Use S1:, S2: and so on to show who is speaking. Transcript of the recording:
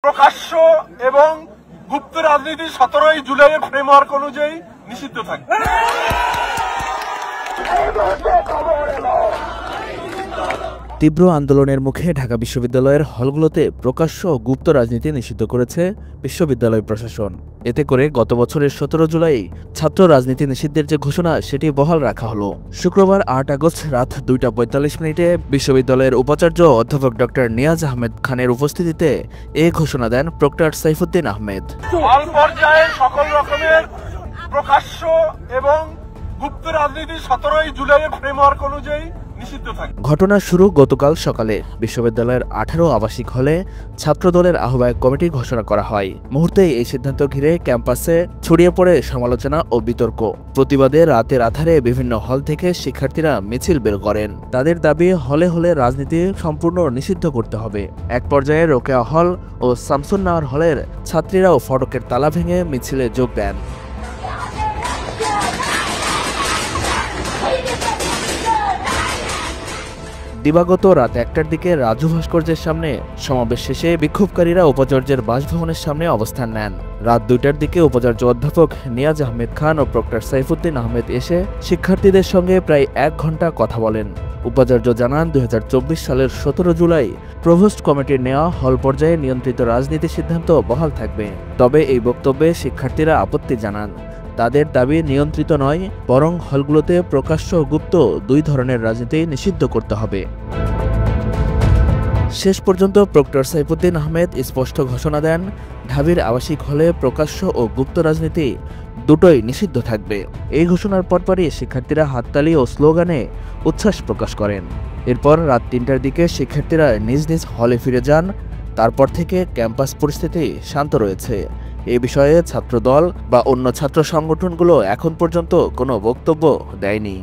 S1: প্রকাশ্য এবং গুপ্ত রাজনীতি 17 জুলাইয়ের ফ্রেমওয়ার্ক অনুযায়ী নিষিদ্ধ থাকবে।
S2: তীব্র আন্দোলনের মুখে ঢাকা বিশ্ববিদ্যালয়ের হলগুলোতে প্রকাশ্য ও গুপ্ত রাজনীতি নিষিদ্ধ করেছে বিশ্ববিদ্যালয় প্রশাসন। এতে করে গত বছরের 17 জুলাই ছাত্র রাজনীতি নিষিদ্ধের যে ঘোষণা সেটি বহাল রাখা হলো। শুক্রবার 8 আগস্ট রাত 2:45 বিশ্ববিদ্যালয়ের উপাচার্য অধ্যাপক ডক্টর নিয়াজ আহমেদ খানের উপস্থিতিতে এ ঘোষণা দেন প্রক্টর সাইফুদ্দিন আহমেদ।
S1: হল পর্যায়ে সকল রকমের প্রকাশ্য এবং গুপ্ত রাজনীতি 17 জুলাইয়ের ফ্রেমওয়ার্ক অনুযায়ী
S2: ঘটনা শুরু গতকাল সকালে বিশ্ববিদ্যালয়ের 18 আবাসিক হলে ছাত্রদলের আহ্বায়ক কমিটির ঘোষণা করা হয়। মুহূর্তেই এই সিদ্ধান্ত ঘিরে ক্যাম্পাসে ছড়িয়ে পড়ে সমালোচনা ও বিতর্ক। প্রতিবাদে রাতের আধারে বিভিন্ন হল থেকে শিক্ষার্থীরা মিছিল বের করেন। তাদের দাবি হলে হলে রাজনীতি সম্পূর্ণ নিষিদ্ধ করতে হবে। এক পর্যায়ে রোকেয়া হল ও শামসুন্নাহার হলের ছাত্রীরাও ফটকের তালা ভেঙে মিছিলে যোগ দেন। দিবাগত রাত 1টার দিকে রাজু ভাস্কর্যের সামনে সমাবেশ শেষে বিক্ষোভকারীরা উপাচার্যের বাসভবনের সামনে অবস্থান নেন। রাত 2টার দিকে উপাচার্য অধ্যাপক নিয়াজ আহমেদ খান ও প্রক্টর সাইফুদ্দিন আহমেদ এসে শিক্ষার্থীদের সঙ্গে প্রায় 1 ঘণ্টা কথা বলেন। উপাচার্য জানান 2024 সালের 17 জুলাই প্রভোস্ট কমিটির নেওয়া হল পর্যায়ে নিয়ন্ত্রিত রাজনীতির সিদ্ধান্ত বহাল থাকবে। তবে এই বক্তব্যে শিক্ষার্থীরা আপত্তি জানান। তাদের দাবি নিয়ন্ত্রিত নয়, বরং হলগুলোতে প্রকাশ্য ও গুপ্ত 2 ধরনের রাজনীতি নিষিদ্ধ করতে হবে। শেষ পর্যন্ত প্রক্টর সাইফুদ্দিন আহমেদ স্পষ্ট ঘোষণা দেন, ঢাবির আবাসিক হলে প্রকাশ্য ও গুপ্ত রাজনীতি দুটোই নিষিদ্ধ থাকবে। এই ঘোষণার পরপরই শিক্ষার্থীরা হাততালি ও স্লোগানে উচ্ছ্বাস প্রকাশ করেন। এরপর রাত 3টার দিকে শিক্ষার্থীরা নিজ নিজ হলে ফিরে যান। তারপর থেকে ক্যাম্পাস পরিস্থিতি শান্ত রয়েছে। এ বিষয়ে ছাত্রদল বা অন্য ছাত্র সংগঠনগুলো এখন পর্যন্ত কোনো বক্তব্য দেয়নি।